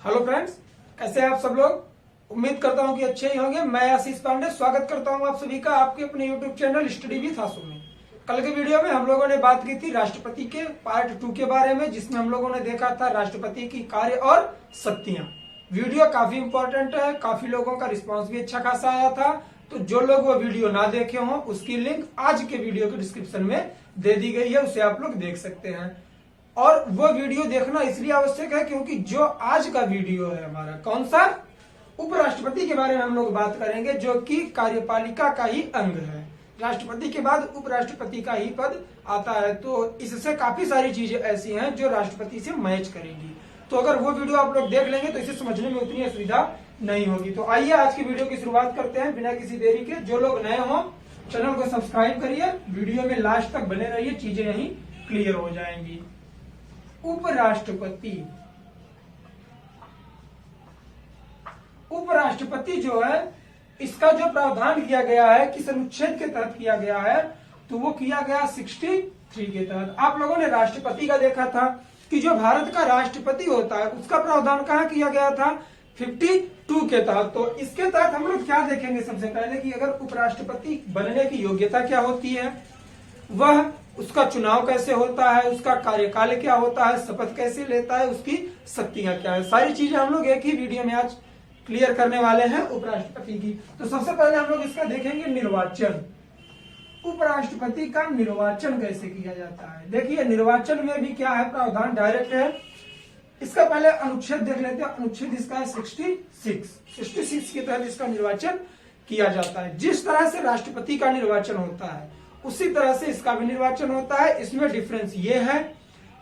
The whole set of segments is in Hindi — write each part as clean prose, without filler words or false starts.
हेलो फ्रेंड्स, कैसे हैं आप सब लोग। उम्मीद करता हूं कि अच्छे ही होंगे। मैं आशीष पांडे स्वागत करता हूं आप सभी का आपके अपने यूट्यूब चैनल स्टडी विद आशु में। कल के वीडियो में हम लोगों ने बात की थी राष्ट्रपति के पार्ट 2 के बारे में, जिसमें हम लोगों ने देखा था राष्ट्रपति की कार्य और शक्तियां। वीडियो काफी इंपॉर्टेंट है, काफी लोगों का रिस्पॉन्स भी अच्छा खासा आया था। तो जो लोग वो वीडियो ना देखे हों उसकी लिंक आज के वीडियो के डिस्क्रिप्शन में दे दी गई है, उसे आप लोग देख सकते हैं। और वो वीडियो देखना इसलिए आवश्यक है क्योंकि जो आज का वीडियो है हमारा, कौन सा, उपराष्ट्रपति के बारे में हम लोग बात करेंगे, जो कि कार्यपालिका का ही अंग है। राष्ट्रपति के बाद उपराष्ट्रपति का ही पद आता है, तो इससे काफी सारी चीजें ऐसी हैं जो राष्ट्रपति से मैच करेंगी। तो अगर वो वीडियो आप लोग देख लेंगे तो इसे समझने में उतनी असुविधा नहीं होगी। तो आइए आज की वीडियो की शुरुआत करते हैं बिना किसी देरी के। जो लोग नए हों चैनल को सब्सक्राइब करिए, वीडियो में लास्ट तक बने रहिए, चीजें यही क्लियर हो जाएंगी। उपराष्ट्रपति, उपराष्ट्रपति जो है, इसका जो प्रावधान किया गया है किस अनुच्छेद के तहत किया गया है, तो वो किया गया 63 के तहत। आप लोगों ने राष्ट्रपति का देखा था कि जो भारत का राष्ट्रपति होता है उसका प्रावधान कहाँ किया गया था, 52 के तहत। तो इसके तहत हम लोग क्या देखेंगे, सबसे पहले कि अगर उपराष्ट्रपति बनने की योग्यता क्या होती है, वह उसका चुनाव कैसे होता है, उसका कार्यकाल क्या होता है, शपथ कैसे लेता है, उसकी शक्तियां क्या है, सारी चीजें हम लोग एक ही वीडियो में आज क्लियर करने वाले हैं उपराष्ट्रपति की। तो सबसे पहले हम लोग इसका देखेंगे निर्वाचन। उपराष्ट्रपति का निर्वाचन कैसे किया जाता है। देखिए निर्वाचन में भी क्या है, प्रावधान डायरेक्ट है। इसका पहले अनुच्छेद देख लेते हैं। अनुच्छेद इसका है 66 के तहत इसका निर्वाचन किया जाता है। जिस तरह से राष्ट्रपति का निर्वाचन होता है उसी तरह से इसका भी निर्वाचन होता है। इसमें डिफरेंस ये है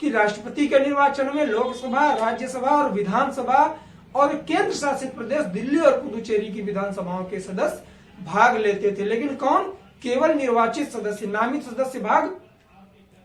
कि राष्ट्रपति के निर्वाचन में लोकसभा, राज्यसभा और विधानसभा और केंद्र शासित प्रदेश दिल्ली और पुदुचेरी की विधानसभाओं के सदस्य भाग लेते थे, लेकिन कौन, केवल निर्वाचित सदस्य, नामित सदस्य भाग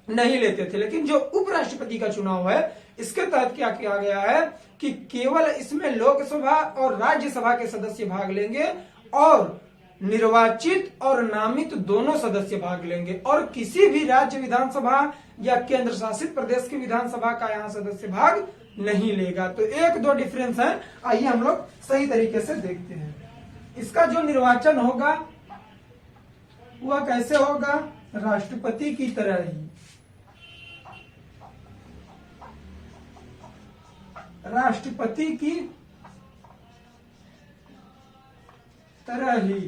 नहीं लेते थे। लेकिन जो उपराष्ट्रपति का चुनाव है इसके तहत क्या किया गया है कि केवल इसमें लोकसभा और राज्यसभा के सदस्य भाग लेंगे और निर्वाचित और नामित दोनों सदस्य भाग लेंगे, और किसी भी राज्य विधानसभा या केंद्र शासित प्रदेश की विधानसभा का यहाँ सदस्य भाग नहीं लेगा। तो एक दो डिफरेंस है, आइए हम लोग सही तरीके से देखते हैं। इसका जो निर्वाचन होगा वह कैसे होगा, राष्ट्रपति की तरह ही, राष्ट्रपति की तरह ही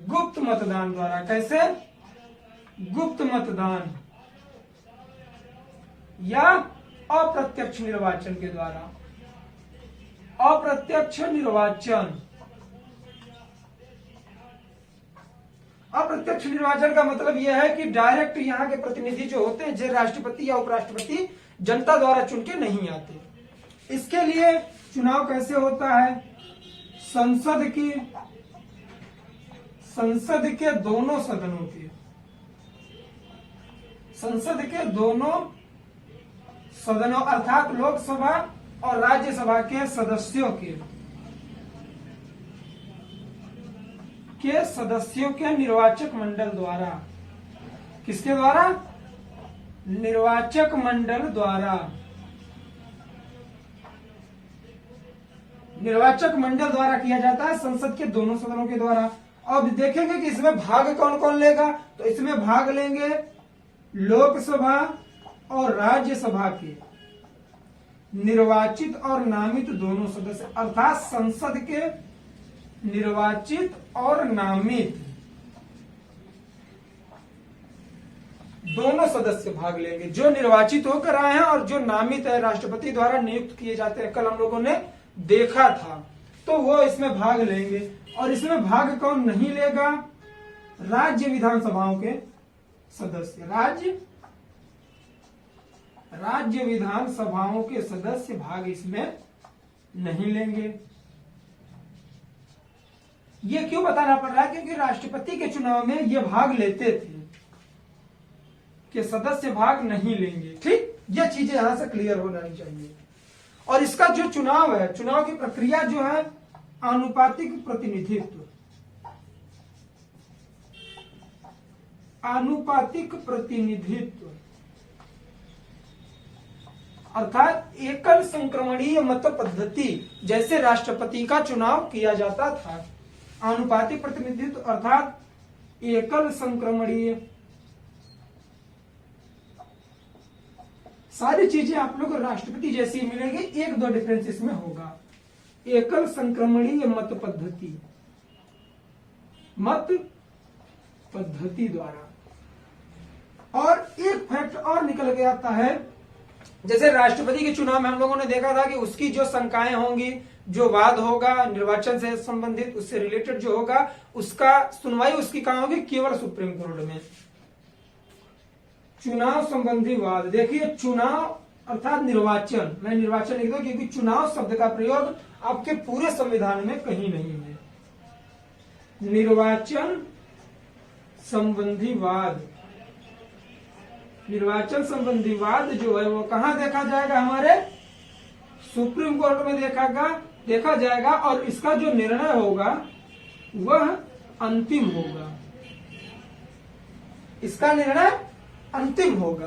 गुप्त मतदान द्वारा। कैसे, गुप्त मतदान या अप्रत्यक्ष निर्वाचन के द्वारा। अप्रत्यक्ष निर्वाचन, अप्रत्यक्ष निर्वाचन का मतलब यह है कि डायरेक्ट यहाँ के प्रतिनिधि जो होते हैं, जो राष्ट्रपति या उपराष्ट्रपति जनता द्वारा चुन के नहीं आते। इसके लिए चुनाव कैसे होता है, संसद के दोनों सदनों के, संसद के दोनों सदनों अर्थात लोकसभा और राज्यसभा के सदस्यों के निर्वाचक मंडल द्वारा। किसके द्वारा, निर्वाचक मंडल द्वारा। निर्वाचक मंडल द्वारा किया जाता है, संसद के दोनों सदनों के द्वारा। अब देखेंगे कि इसमें भाग कौन कौन लेगा, तो इसमें भाग लेंगे लोकसभा और राज्यसभा के निर्वाचित और नामित दोनों सदस्य, अर्थात संसद के निर्वाचित और नामित दोनों सदस्य भाग लेंगे, जो निर्वाचित होकर आए हैं और जो नामित है, राष्ट्रपति द्वारा नियुक्त किए जाते हैं, कल हम लोगों ने देखा था, तो वो इसमें भाग लेंगे। और इसमें भाग कौन नहीं लेगा, राज्य विधानसभाओं के सदस्य, राज्य विधानसभाओं के सदस्य भाग इसमें नहीं लेंगे। ये क्यों बताना पड़ रहा है, क्योंकि राष्ट्रपति के चुनाव में ये भाग लेते थे कि सदस्य भाग नहीं लेंगे। ठीक, ये चीजें यहां से क्लियर होना चाहिए। और इसका जो चुनाव है, चुनाव की प्रक्रिया जो है, आनुपातिक प्रतिनिधित्व, आनुपातिक प्रतिनिधित्व अर्थात एकल संक्रमणीय मत पद्धति जैसे राष्ट्रपति का चुनाव किया जाता था। आनुपातिक प्रतिनिधित्व अर्थात एकल संक्रमणीय, सारी चीजें आप लोग राष्ट्रपति जैसी मिलेंगी, एक दो डिफरेंस इसमें होगा। एकल संक्रमणीय मत पद्धति द्वारा। और एक फैक्ट और निकल के आता है, जैसे राष्ट्रपति के चुनाव में हम लोगों ने देखा था कि उसकी जो शंकाएं होंगी, जो वाद होगा निर्वाचन से संबंधित, उससे रिलेटेड जो होगा, उसका सुनवाई उसकी कहां होगी? केवल सुप्रीम कोर्ट में। चुनाव संबंधी वाद, देखिए चुनाव अर्थात निर्वाचन, मैं निर्वाचन लिख दूं क्योंकि चुनाव शब्द का प्रयोग आपके पूरे संविधान में कहीं नहीं है। निर्वाचन संबंधी वाद, निर्वाचन संबंधी वाद जो है वो कहां देखा जाएगा? हमारे सुप्रीम कोर्ट में देखा जाएगा और इसका जो निर्णय होगा वह अंतिम होगा। इसका निर्णय अंतिम होगा।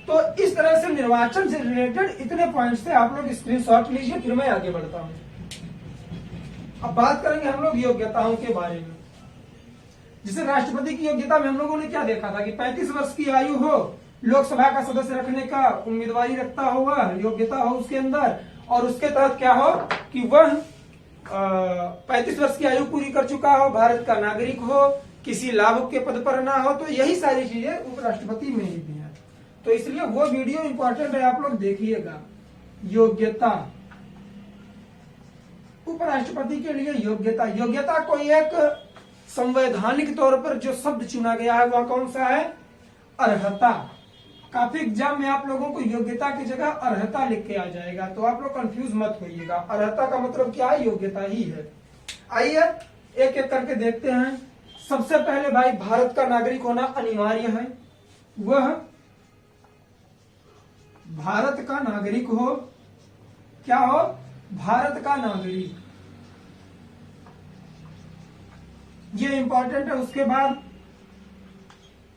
तो इस तरह से निर्वाचन से रिलेटेड इतने पॉइंट्स से आप लोग स्क्रीनशॉट लीजिए, फिर मैं आगे बढ़ता हूं। अब बात करेंगे हम लोग योग्यताओं के बारे में। जैसे राष्ट्रपति की योग्यता में हम लोगों ने क्या देखा था कि 35 वर्ष की आयु हो, लोकसभा का सदस्य रखने का उम्मीदवारी रखता होगा, योग्यता हो उसके अंदर, और उसके तहत क्या हो कि वह 35 वर्ष की आयु पूरी कर चुका हो, भारत का नागरिक हो, किसी लाभ के पद पर ना हो। तो यही सारी चीजें उपराष्ट्रपति में ही भी है। तो इसलिए वो वीडियो इंपॉर्टेंट है, आप लोग देखिएगा। योग्यता, उपराष्ट्रपति के लिए योग्यता, योग्यता को एक संवैधानिक तौर पर जो शब्द चुना गया है वह कौन सा है? अर्हता। काफी एग्जाम में आप लोगों को योग्यता की जगह अर्हता लिख के आ जाएगा, तो आप लोग कंफ्यूज मत होइएगा। अर्हता का मतलब क्या है? योग्यता ही है। आइए एक एक करके देखते हैं। सबसे पहले भाई, भारत का नागरिक होना अनिवार्य है। वह भारत का नागरिक हो, क्या हो? भारत का नागरिक, ये इंपॉर्टेंट है। उसके बाद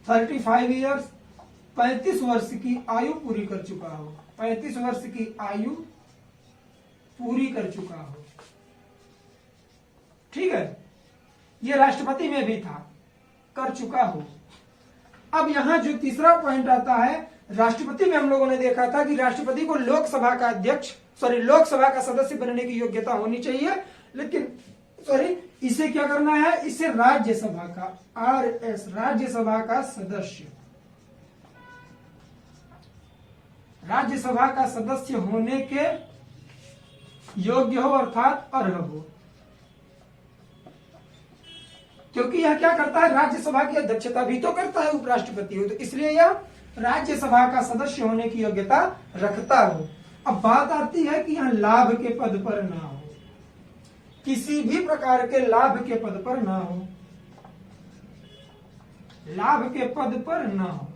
35 ईयर्स, 35 वर्ष की आयु पूरी कर चुका हो, 35 वर्ष की आयु पूरी कर चुका हो। ठीक है, ये राष्ट्रपति में भी था, कर चुका हो। अब यहां जो तीसरा पॉइंट आता है, राष्ट्रपति में हम लोगों ने देखा था कि राष्ट्रपति को लोकसभा का अध्यक्ष, लोकसभा का सदस्य बनने की योग्यता होनी चाहिए, लेकिन इसे क्या करना है? इसे राज्यसभा का, RS, राज्यसभा का सदस्य, राज्यसभा का सदस्य होने के योग्य हो, अर्थात अर्ह हो। क्योंकि यह क्या करता है? राज्यसभा की अध्यक्षता भी तो करता है उपराष्ट्रपति हो, तो इसलिए यह राज्यसभा का सदस्य होने की योग्यता रखता हो। अब बात आती है कि यहां लाभ के पद पर ना हो, किसी भी प्रकार के लाभ के पद पर ना हो, लाभ के पद पर ना हो।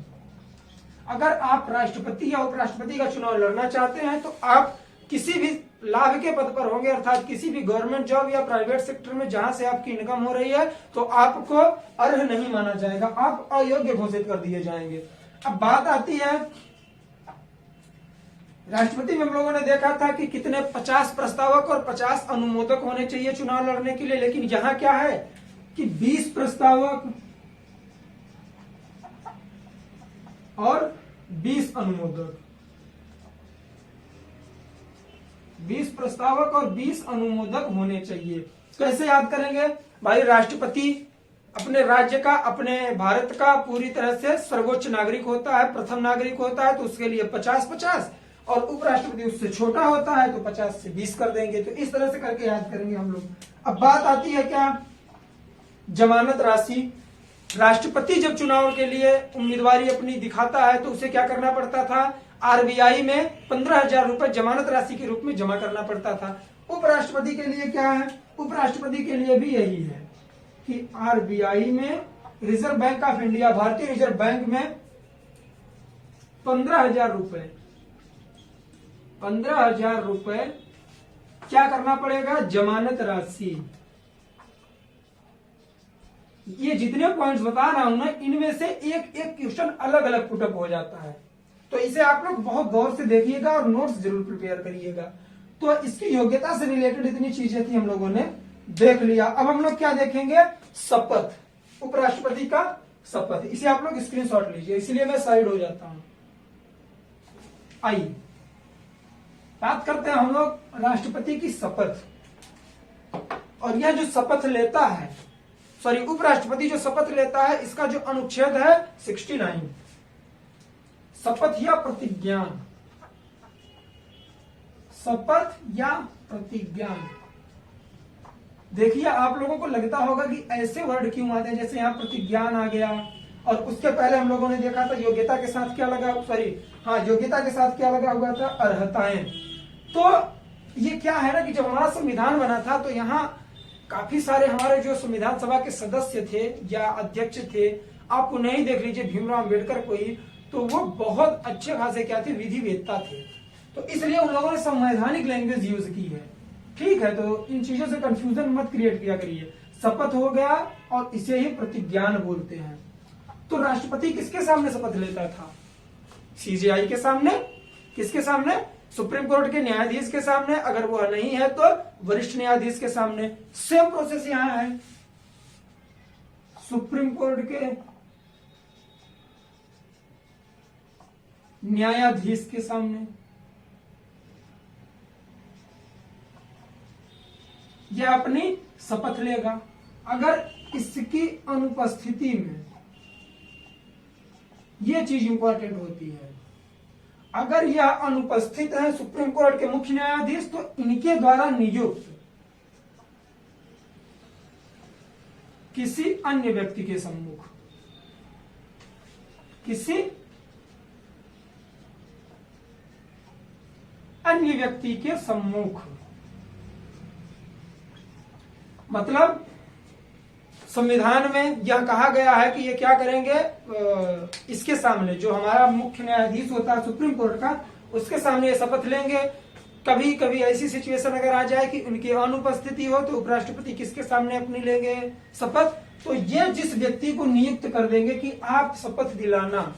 अगर आप राष्ट्रपति या उपराष्ट्रपति का चुनाव लड़ना चाहते हैं तो आप किसी भी लाभ के पद पर होंगे, अर्थात किसी भी गवर्नमेंट जॉब या प्राइवेट सेक्टर में जहां से आपकी इनकम हो रही है, तो आपको अर्ह नहीं माना जाएगा, आप अयोग्य घोषित कर दिए जाएंगे। अब बात आती है, राष्ट्रपति में हम लोगों ने देखा था कि कितने 50 प्रस्तावक और 50 अनुमोदक होने चाहिए चुनाव लड़ने के लिए, लेकिन यहां क्या है कि 20 प्रस्तावक और 20 अनुमोदक, 20 प्रस्तावक और 20 अनुमोदक होने चाहिए। कैसे याद करेंगे भाई? राष्ट्रपति अपने राज्य का, अपने भारत का पूरी तरह से सर्वोच्च नागरिक होता है, प्रथम नागरिक होता है, तो उसके लिए 50-50, और उपराष्ट्रपति उससे छोटा होता है तो 50 से 20 कर देंगे। तो इस तरह से करके याद करेंगे हम लोग। अब बात आती है क्या? जमानत राशि। राष्ट्रपति जब चुनाव के लिए उम्मीदवारी अपनी दिखाता है तो उसे क्या करना पड़ता था? RBI में 15,000 रुपए जमानत राशि के रूप में जमा करना पड़ता था। उपराष्ट्रपति के लिए क्या है? उपराष्ट्रपति के लिए भी यही है कि RBI में, रिजर्व बैंक ऑफ इंडिया, भारतीय रिजर्व बैंक में 15,000 रुपए, 15,000 रुपए क्या करना पड़ेगा? जमानत राशि। ये जितने पॉइंट्स बता रहा हूं ना, इनमें से एक एक क्वेश्चन अलग अलग पुटअप हो जाता है, तो इसे आप लोग बहुत गौर से देखिएगा और नोट्स जरूर प्रिपेयर करिएगा। तो इसकी योग्यता से रिलेटेड इतनी चीजें थी हम लोगों ने देख लिया। अब हम लोग क्या देखेंगे, शपथ, उपराष्ट्रपति का शपथ। इसे आप लोग स्क्रीनशॉट लीजिए, इसलिए मैं साइड हो जाता हूं। आइए बात करते हैं हम लोग राष्ट्रपति की शपथ। और यह जो शपथ लेता है, सॉरी उपराष्ट्रपति जो शपथ लेता है, इसका जो अनुच्छेद है 69, शपथ या प्रतिज्ञान, शपथ या प्रतिज्ञान। देखिए आप लोगों को लगता होगा कि ऐसे वर्ड क्यों आते हैं, जैसे यहाँ प्रतिज्ञान आ गया, और उसके पहले हम लोगों ने देखा था योग्यता के साथ क्या लगा, सॉरी हाँ योग्यता के साथ क्या लगा हुआ था, अर्हताएं। तो ये क्या है ना कि जब हमारा संविधान बना था तो यहाँ काफी सारे हमारे जो संविधान सभा के सदस्य थे या अध्यक्ष थे, आप उन्हें ही देख लीजिए, भीमराव अम्बेडकर कोई, तो वो बहुत अच्छे खासे क्या थे, विधिवेत्ता थे। तो इसलिए उन लोगों ने संवैधानिक लैंग्वेज यूज की है। ठीक है, तो इन चीजों से कंफ्यूजन मत क्रिएट किया करिए। शपथ हो गया और इसे ही प्रतिज्ञान बोलते हैं। तो राष्ट्रपति किसके सामने शपथ लेता था, सीजेआई के सामने, किसके सामने, सुप्रीम कोर्ट के न्यायाधीश के सामने, अगर वो नहीं है तो वरिष्ठ न्यायाधीश के सामने। सेम प्रोसेस यहां है, सुप्रीम कोर्ट के न्यायाधीश के सामने, यह अपनी शपथ लेगा। अगर इसकी अनुपस्थिति में, यह चीज इंपॉर्टेंट होती है, अगर यह अनुपस्थित है सुप्रीम कोर्ट के मुख्य न्यायाधीश, तो इनके द्वारा नियुक्त किसी अन्य व्यक्ति के सम्मुख, किसी अन्य व्यक्ति के सम्मुख, मतलब संविधान में यह कहा गया है कि ये क्या करेंगे, इसके सामने जो हमारा मुख्य न्यायाधीश होता है सुप्रीम कोर्ट का, उसके सामने ये शपथ लेंगे। कभी कभी ऐसी सिचुएशन अगर आ जाए कि उनकी अनुपस्थिति हो तो उपराष्ट्रपति किसके सामने अपनी लेंगे शपथ, तो ये जिस व्यक्ति को नियुक्त कर देंगे कि आप शपथ दिलाना,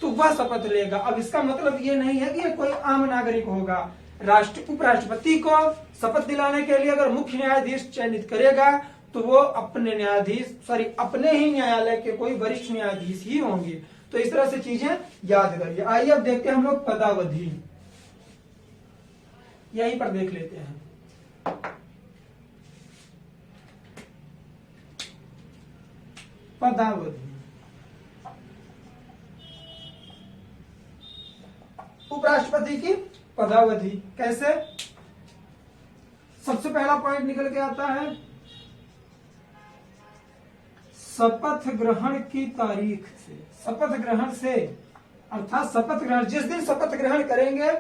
तो वह शपथ लेगा। अब इसका मतलब ये नहीं है कि ये कोई आम नागरिक होगा। उपराष्ट्रपति को शपथ दिलाने के लिए अगर मुख्य न्यायाधीश चयनित करेगा तो वो अपने न्यायाधीश, सॉरी अपने ही न्यायालय के कोई वरिष्ठ न्यायाधीश ही होंगे। तो इस तरह से चीजें याद करिए। आइए अब देखते हैं हम लोग पदावधि, यहीं पर देख लेते हैं। पदावधि, उपराष्ट्रपति की पदावधि कैसे, सबसे पहला पॉइंट निकल के आता है शपथ ग्रहण की तारीख से। शपथ ग्रहण से अर्थात शपथ ग्रहण, जिस दिन शपथ ग्रहण करेंगे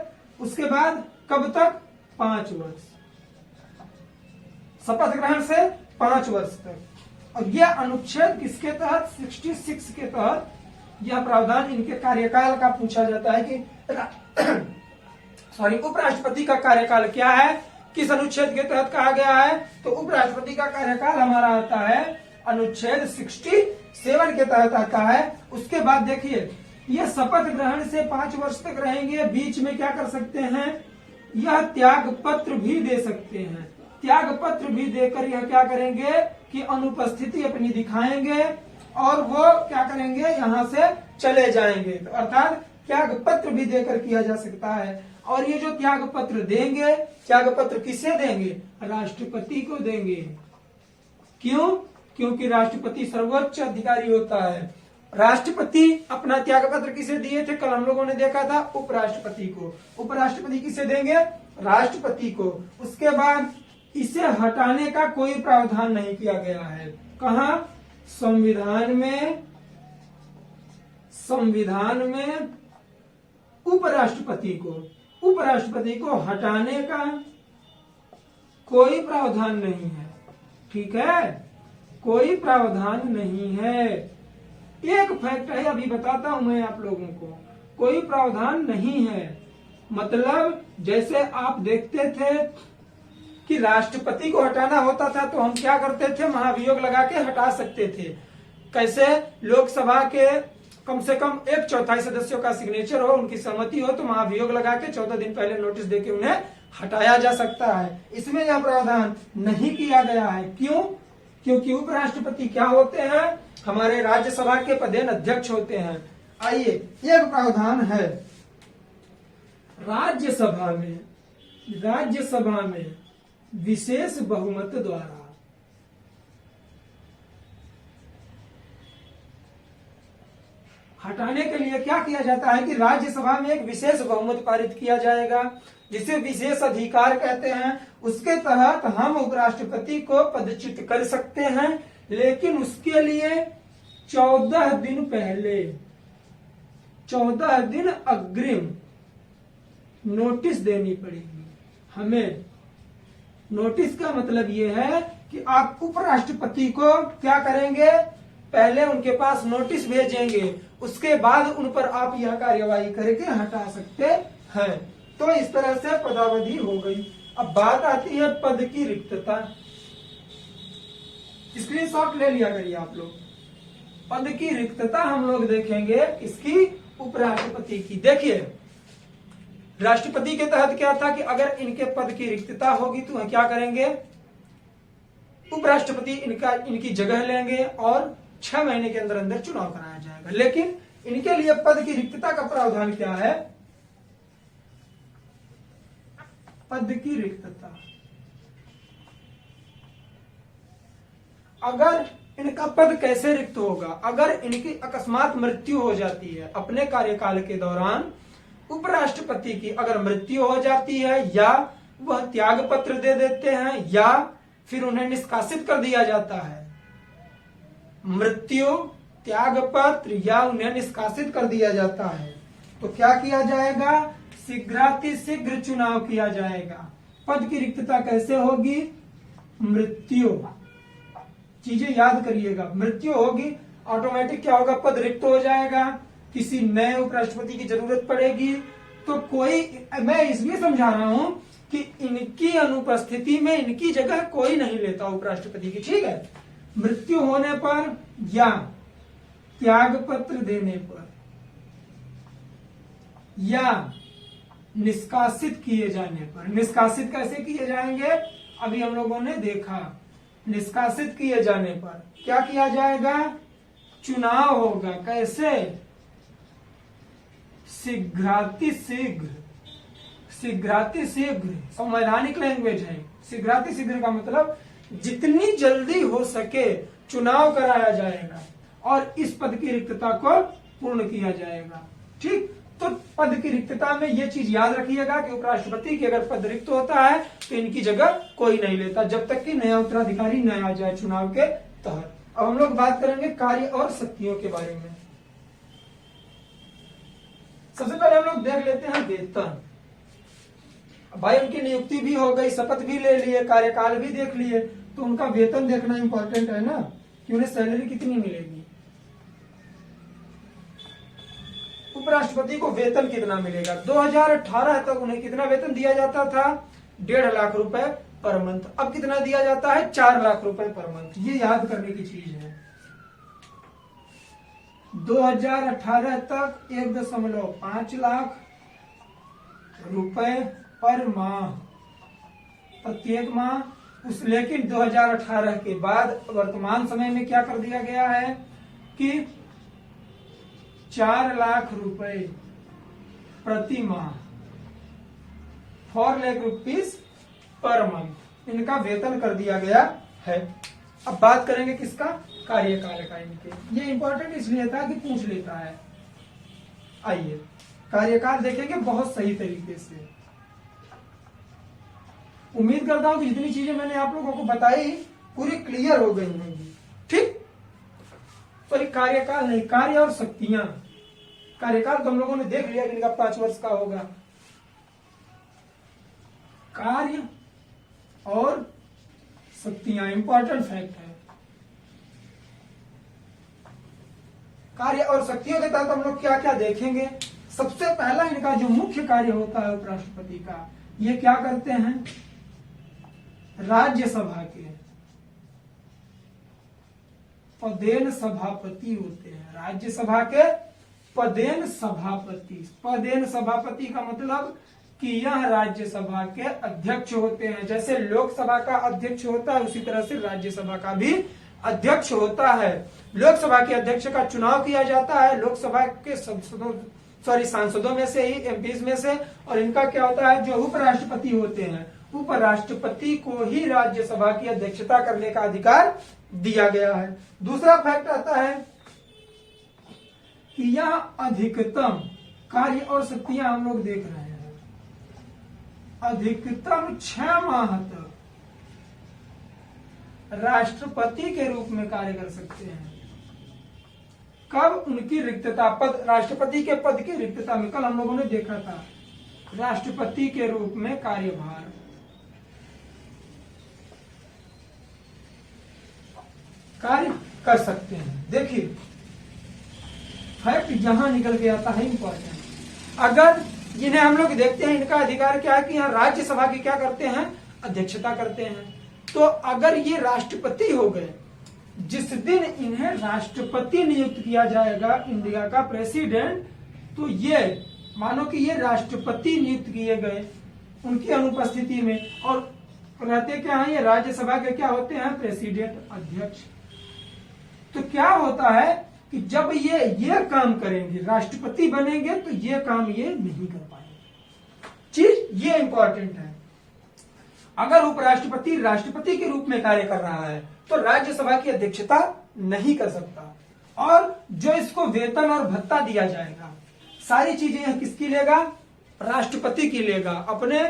उसके बाद कब तक, 5 वर्ष, शपथ ग्रहण से 5 वर्ष तक। और यह अनुच्छेद किसके तहत, 66 के तहत यह प्रावधान इनके कार्यकाल का पूछा जाता है कि सॉरी उपराष्ट्रपति का कार्यकाल क्या है, किस अनुच्छेद के तहत कहा गया है। तो उपराष्ट्रपति का कार्यकाल हमारा आता है अनुच्छेद 67 के तहत आता है। उसके बाद देखिए ये शपथ ग्रहण से 5 वर्ष तक रहेंगे, बीच में क्या कर सकते हैं, यह त्याग पत्र भी दे सकते हैं। त्याग पत्र भी देकर यह क्या करेंगे कि अनुपस्थिति अपनी दिखाएंगे और वो क्या करेंगे, यहाँ से चले जाएंगे। तो अर्थात त्याग पत्र भी देकर किया जा सकता है। और ये जो त्याग पत्र देंगे, त्याग पत्र किसे देंगे, राष्ट्रपति को देंगे। क्यों, क्योंकि राष्ट्रपति सर्वोच्च अधिकारी होता है। राष्ट्रपति अपना त्याग पत्र किसे दिए थे, कल हम लोगों ने देखा था, उपराष्ट्रपति को। उपराष्ट्रपति किसे देंगे, राष्ट्रपति को। उसके बाद इसे हटाने का कोई प्रावधान नहीं किया गया है। कहा, संविधान में, संविधान में उपराष्ट्रपति को हटाने का कोई प्रावधान नहीं है। ठीक है, कोई प्रावधान नहीं है। एक फैक्ट है, अभी बताता हूं मैं आप लोगों को, कोई प्रावधान नहीं है। मतलब जैसे आप देखते थे कि राष्ट्रपति को हटाना होता था तो हम क्या करते थे, महाभियोग लगा के हटा सकते थे। कैसे, लोकसभा के कम से कम 1/4 सदस्यों का सिग्नेचर हो, उनकी सहमति हो, तो महाभियोग लगा के 14 दिन पहले नोटिस देके उन्हें हटाया जा सकता है। इसमें यह प्रावधान नहीं किया गया है। क्यों? क्योंकि उपराष्ट्रपति क्या होते हैं? हमारे राज्यसभा के पदेन अध्यक्ष होते हैं। आइए, एक प्रावधान है राज्यसभा में विशेष बहुमत द्वारा हटाने के लिए क्या किया जाता है कि राज्यसभा में एक विशेष बहुमत पारित किया जाएगा, जिसे विशेष अधिकार कहते हैं। उसके तहत हम उपराष्ट्रपति को पदच्युत कर सकते हैं, लेकिन उसके लिए 14 दिन पहले, 14 दिन अग्रिम नोटिस देनी पड़ेगी हमें। नोटिस का मतलब ये है कि आप उपराष्ट्रपति को क्या करेंगे? पहले उनके पास नोटिस भेजेंगे, उसके बाद उन पर आप यह कार्यवाही करके हटा सकते हैं। तो इस तरह से पदावधि हो गई। अब बात आती है पद की रिक्तता। स्क्रीनशॉट ले लिया करिए आप लोग। पद की रिक्तता हम लोग देखेंगे इसकी उपराष्ट्रपति की। देखिए, राष्ट्रपति के तहत क्या था कि अगर इनके पद की रिक्तता होगी तो क्या करेंगे? उपराष्ट्रपति इनकी जगह लेंगे और 6 महीने के अंदर अंदर चुनाव कराया जाएगा। लेकिन इनके लिए पद की रिक्तता का प्रावधान क्या है? पद की रिक्तता, अगर इनका पद कैसे रिक्त होगा? अगर इनकी अकस्मात मृत्यु हो जाती है अपने कार्यकाल के दौरान, उपराष्ट्रपति की अगर मृत्यु हो जाती है, या वह त्याग पत्र दे देते हैं, या फिर उन्हें निष्कासित कर दिया जाता है। मृत्यु, त्याग पत्र या उन्हें निष्कासित कर दिया जाता है, तो क्या किया जाएगा? शीघ्रातिशीघ्र चुनाव किया जाएगा। पद की रिक्तता कैसे होगी? मृत्यु, चीजें याद करिएगा। मृत्यु होगी, ऑटोमेटिक क्या होगा? पद रिक्त हो जाएगा, किसी नए उपराष्ट्रपति की जरूरत पड़ेगी। तो कोई, मैं इसलिए समझा रहा हूं कि इनकी अनुपस्थिति में इनकी जगह कोई नहीं लेता उपराष्ट्रपति की, ठीक है? मृत्यु होने पर या त्याग पत्र देने पर या निष्कासित किए जाने पर। निष्कासित कैसे किए जाएंगे? अभी हम लोगों ने देखा। निष्कासित किए जाने पर क्या किया जाएगा? चुनाव होगा। कैसे? शीघ्रातिशीघ्र। शीघ्रातिशीघ्र संवैधानिक लैंग्वेज है। शीघ्रातिशीघ्र का मतलब जितनी जल्दी हो सके चुनाव कराया जाएगा और इस पद की रिक्तता को पूर्ण किया जाएगा। ठीक, तो पद की रिक्तता में ये चीज याद रखिएगा कि उपराष्ट्रपति की अगर पद रिक्त होता है तो इनकी जगह कोई नहीं लेता जब तक कि नया उत्तराधिकारी न आ जाए चुनाव के तहत। अब हम लोग बात करेंगे कार्य और शक्तियों के बारे में। सबसे पहले हम लोग देख लेते हैं वेतन। भाई उनकी नियुक्ति भी हो गई, शपथ भी ले लिए, कार्यकाल भी देख लिए, तो उनका वेतन देखना इंपॉर्टेंट है ना कि उन्हें सैलरी कितनी मिलेगी। उपराष्ट्रपति को वेतन कितना मिलेगा? 2018 तक उन्हें कितना वेतन दिया जाता था? 1.5 लाख रुपए पर मंथ। अब कितना दिया जाता है? 4 लाख रुपए पर मंथ। ये याद करने की चीज है। 2018 तक 1.5 लाख रुपए पर माह, प्रत्येक माह। लेकिन 2018 के बाद वर्तमान समय में क्या कर दिया गया है कि 4 लाख रुपए प्रति माह, 4 लाख रुपीस पर मंथ इनका वेतन कर दिया गया है। अब बात करेंगे किसका? कार्यकाल का इनके। ये इंपॉर्टेंट इसलिए था कि पूछ लेता है। आइए कार्यकाल देखेंगे बहुत सही तरीके से। उम्मीद करता हूं कि जितनी चीजें मैंने आप लोगों को बताई पूरी क्लियर हो गई होंगी। ठीक, तो कार्यकाल नहीं, कार्य और शक्तियां। कार्यकाल तो हम लोगों ने देख लिया कि इनका 5 वर्ष का होगा। कार्य और शक्तियां इंपॉर्टेंट फैक्ट है। कार्य और शक्तियों के तहत हम लोग क्या क्या देखेंगे? सबसे पहला इनका जो मुख्य कार्य होता है उपराष्ट्रपति का, ये क्या करते हैं? राज्यसभा के पदेन सभापति होते हैं। राज्यसभा के पदेन सभापति। पदेन सभापति का मतलब कि यह राज्यसभा के अध्यक्ष होते हैं। जैसे लोकसभा का अध्यक्ष होता है उसी तरह से राज्यसभा का भी अध्यक्ष होता है। लोकसभा के अध्यक्ष का चुनाव किया जाता है लोकसभा के सांसदों में से ही, एमपीज में से। और इनका क्या होता है, जो उपराष्ट्रपति होते हैं, उपराष्ट्रपति को ही राज्यसभा की अध्यक्षता करने का अधिकार दिया गया है। दूसरा फैक्ट आता है कि यह अधिकतम कार्य और शक्तियां हम लोग देख रहे हैं, अधिकतम 6 माह तक राष्ट्रपति के रूप में कार्य कर सकते हैं। कब? उनकी रिक्तता, पद, राष्ट्रपति के पद की रिक्तता में। कल हम लोगों ने देखा था राष्ट्रपति के रूप में कार्यभार। कार्य कर सकते हैं। देखिए फैक्ट जहां निकल के आता है इंपॉर्टेंट। अगर जिन्हें हम लोग देखते हैं इनका अधिकार क्या है कि यहाँ राज्यसभा की क्या करते हैं, अध्यक्षता करते हैं। तो अगर ये राष्ट्रपति हो गए, जिस दिन इन्हें राष्ट्रपति नियुक्त किया जाएगा, इंडिया का प्रेसिडेंट, तो ये मानो कि ये राष्ट्रपति नियुक्त किए गए उनकी अनुपस्थिति में, और रहते क्या है, ये राज्यसभा के क्या होते हैं, प्रेसिडेंट, अध्यक्ष। तो क्या होता है कि जब ये काम करेंगे, राष्ट्रपति बनेंगे, तो ये काम ये नहीं कर पाएंगे। चीज ये इंपॉर्टेंट है। अगर उपराष्ट्रपति राष्ट्रपति के रूप में कार्य कर रहा है तो राज्यसभा की अध्यक्षता नहीं कर सकता। और जो इसको वेतन और भत्ता दिया जाएगा, सारी चीजें यह किसकी लेगा, राष्ट्रपति की लेगा, अपने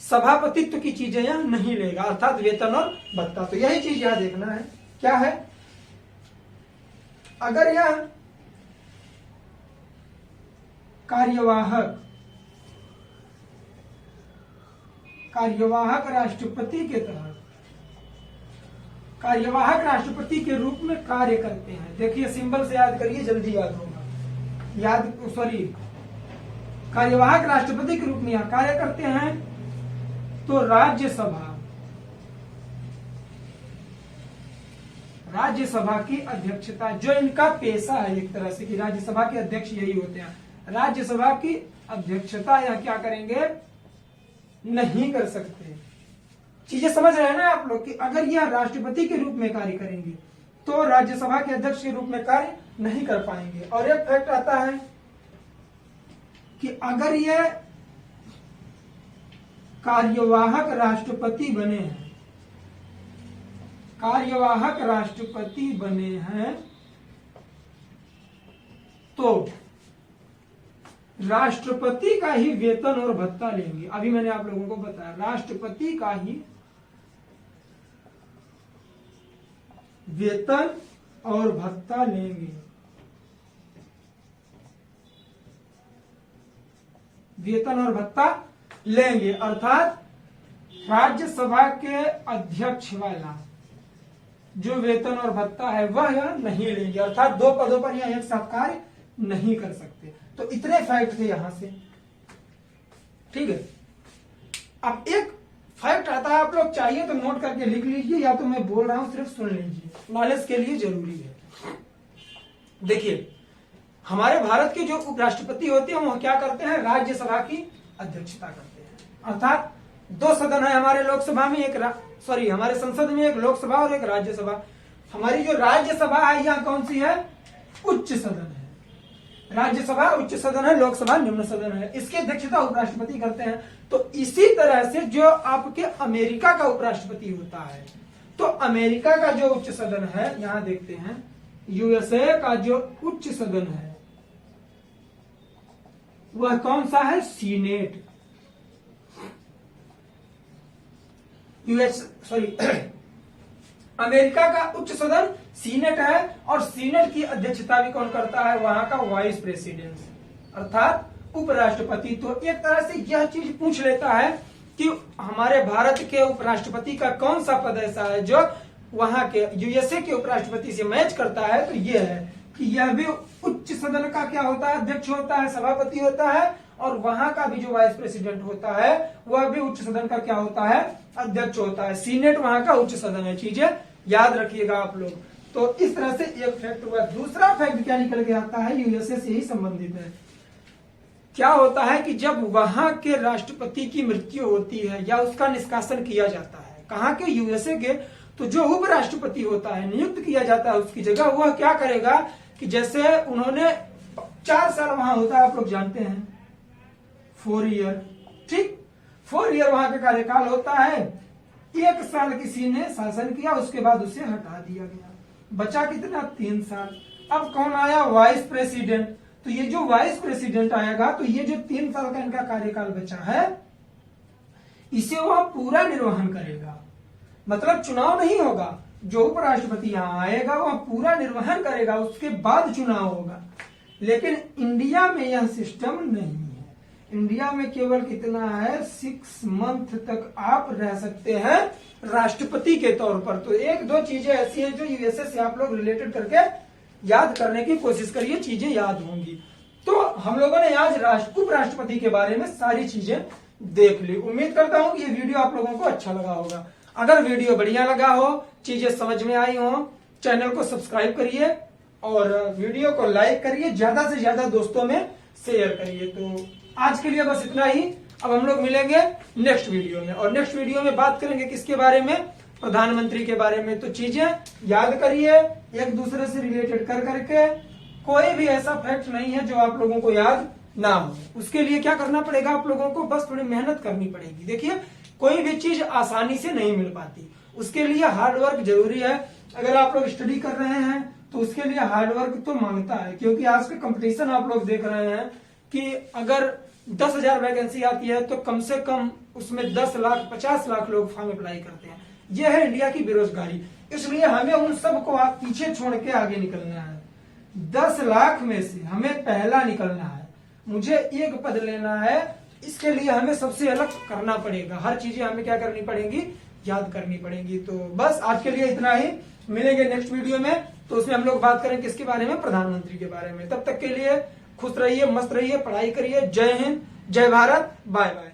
सभापतित्व की चीजें यह नहीं लेगा, अर्थात वेतन और भत्ता। तो यही चीज यहां देखना है, क्या है, अगर यह कार्यवाहक राष्ट्रपति के तहत कार्यवाहक राष्ट्रपति के रूप में कार्य करते हैं। देखिए सिंबल से याद करिए, जल्दी याद होगा। कार्यवाहक राष्ट्रपति के रूप में यहां कार्य करते हैं, तो राज्यसभा की अध्यक्षता, जो इनका पेशा है एक तरह से कि राज्यसभा के अध्यक्ष यही होते हैं, राज्यसभा की अध्यक्षता यह क्या करेंगे, नहीं कर सकते। चीजें समझ रहे हैं ना आप लोग कि अगर यह राष्ट्रपति के रूप में कार्य करेंगे तो राज्यसभा के अध्यक्ष के रूप में कार्य नहीं कर पाएंगे। और एक फैक्ट आता है कि अगर यह कार्यवाहक राष्ट्रपति बने हैं, कार्यवाहक राष्ट्रपति बने हैं, तो राष्ट्रपति का ही वेतन और भत्ता लेंगे। अभी मैंने आप लोगों को बताया, राष्ट्रपति का ही वेतन और भत्ता लेंगे। वेतन और भत्ता लेंगे, अर्थात राज्यसभा के अध्यक्ष वाला जो वेतन और भत्ता है वह यह नहीं लेंगे, अर्थात 2 पदों पर यह एक साथ कार्य नहीं कर सकते। तो इतने फैक्ट थे यहां से, ठीक है। अब एक फैक्ट आता है, आप लोग चाहिए तो नोट करके लिख लीजिए, या तो मैं बोल रहा हूं सिर्फ सुन लीजिए, नॉलेज के लिए जरूरी है। देखिए हमारे भारत के जो उपराष्ट्रपति होते हैं वो क्या करते हैं, राज्यसभा की अध्यक्षता करते हैं। अर्थात 2 सदन है हमारे लोकसभा में, हमारे संसद में एक लोकसभा और एक राज्यसभा। हमारी जो राज्यसभा है यह कौन सी है, उच्च सदन है। राज्यसभा उच्च सदन है, लोकसभा निम्न सदन है। इसकी अध्यक्षता उपराष्ट्रपति करते हैं। तो इसी तरह से जो आपके अमेरिका का उपराष्ट्रपति होता है, तो अमेरिका का जो उच्च सदन है, यहां देखते हैं यूएसए का जो उच्च सदन है वह कौन सा है, सीनेट। अमेरिका का उच्च सदन सीनेट है, और सीनेट की अध्यक्षता भी कौन करता है, वहां का वाइस प्रेसिडेंट अर्थात उपराष्ट्रपति। तो एक तरह से यह चीज पूछ लेता है कि हमारे भारत के उपराष्ट्रपति का कौन सा पद ऐसा है जो वहां के यूएसए के उपराष्ट्रपति से मैच करता है। तो यह है कि यह भी उच्च सदन का क्या होता है, अध्यक्ष होता है, सभापति होता है, और वहां का भी जो वाइस प्रेसिडेंट होता है वह भी उच्च सदन का क्या होता है, अध्यक्ष होता है। सीनेट वहां का उच्च सदन है। चीजें याद रखिएगा आप लोग। तो इस तरह से एक फैक्ट हुआ। दूसरा फैक्ट क्या निकल के आता है, यूएसए से ही संबंधित है। क्या होता है कि जब वहां के राष्ट्रपति की मृत्यु होती है या उसका निष्कासन किया जाता है, कहाँ के, यूएसए के, तो जो उपराष्ट्रपति होता है, नियुक्त किया जाता है उसकी जगह, वह क्या करेगा कि जैसे उन्होंने 4 साल वहां होता है, आप लोग जानते हैं 4 ईयर, ठीक, 4 ईयर वहां का कार्यकाल होता है। 1 साल किसी ने शासन किया, उसके बाद उसे हटा दिया गया, बचा कितना, 3 साल। अब कौन आया, वाइस प्रेसिडेंट। तो ये जो वाइस प्रेसिडेंट आएगा, तो ये जो 3 साल का इनका कार्यकाल बचा है, इसे वह पूरा निर्वहन करेगा। मतलब चुनाव नहीं होगा, जो उपराष्ट्रपति यहाँ आएगा वह पूरा निर्वहन करेगा, उसके बाद चुनाव होगा। लेकिन इंडिया में यह सिस्टम नहीं है। इंडिया में केवल कितना है, 6 मंथ तक आप रह सकते हैं राष्ट्रपति के तौर पर। तो 1-2 चीजें ऐसी हैं जो यूएसए से आप लोग रिलेटेड करके याद करने की कोशिश करिए, चीजें याद होंगी। तो हम लोगों ने आज उपराष्ट्रपति के बारे में सारी चीजें देख ली। उम्मीद करता हूं कि ये वीडियो आप लोगों को अच्छा लगा होगा। अगर वीडियो बढ़िया लगा हो, चीजें समझ में आई हो, चैनल को सब्सक्राइब करिए और वीडियो को लाइक करिए, ज्यादा से ज्यादा दोस्तों में शेयर करिए। तो आज के लिए बस इतना ही। अब हम लोग मिलेंगे नेक्स्ट वीडियो में, और नेक्स्ट वीडियो में बात करेंगे किसके बारे में, प्रधानमंत्री के बारे में। तो चीजें याद करिए एक दूसरे से रिलेटेड कर करके। कोई भी ऐसा फैक्ट नहीं है जो आप लोगों को याद ना हो। उसके लिए क्या करना पड़ेगा, आप लोगों को बस थोड़ी मेहनत करनी पड़ेगी। देखिए, कोई भी चीज आसानी से नहीं मिल पाती, उसके लिए हार्डवर्क जरूरी है। अगर आप लोग स्टडी कर रहे हैं तो उसके लिए हार्डवर्क तो मांगता है, क्योंकि आज के कंपटीशन आप लोग देख रहे हैं कि अगर 10,000 वैकेंसी आती है तो कम से कम उसमें 10 लाख 50 लाख लोग फॉर्म अप्लाई करते हैं। यह है इंडिया की बेरोजगारी। इसलिए हमें उन सबको आप पीछे छोड़ के आगे निकलना है। 10 लाख में से हमें पहला निकलना है, मुझे 1 पद लेना है। इसके लिए हमें सबसे अलग करना पड़ेगा, हर चीजें हमें क्या करनी पड़ेगी, याद करनी पड़ेगी। तो बस आज के लिए इतना ही, मिलेंगे नेक्स्ट वीडियो में। तो उसमें हम लोग बात करेंगे किसके बारे में, प्रधानमंत्री के बारे में। तब तक के लिए खुश रहिए, मस्त रहिए, पढ़ाई करिए। जय हिंद, जय भारत, बाय बाय।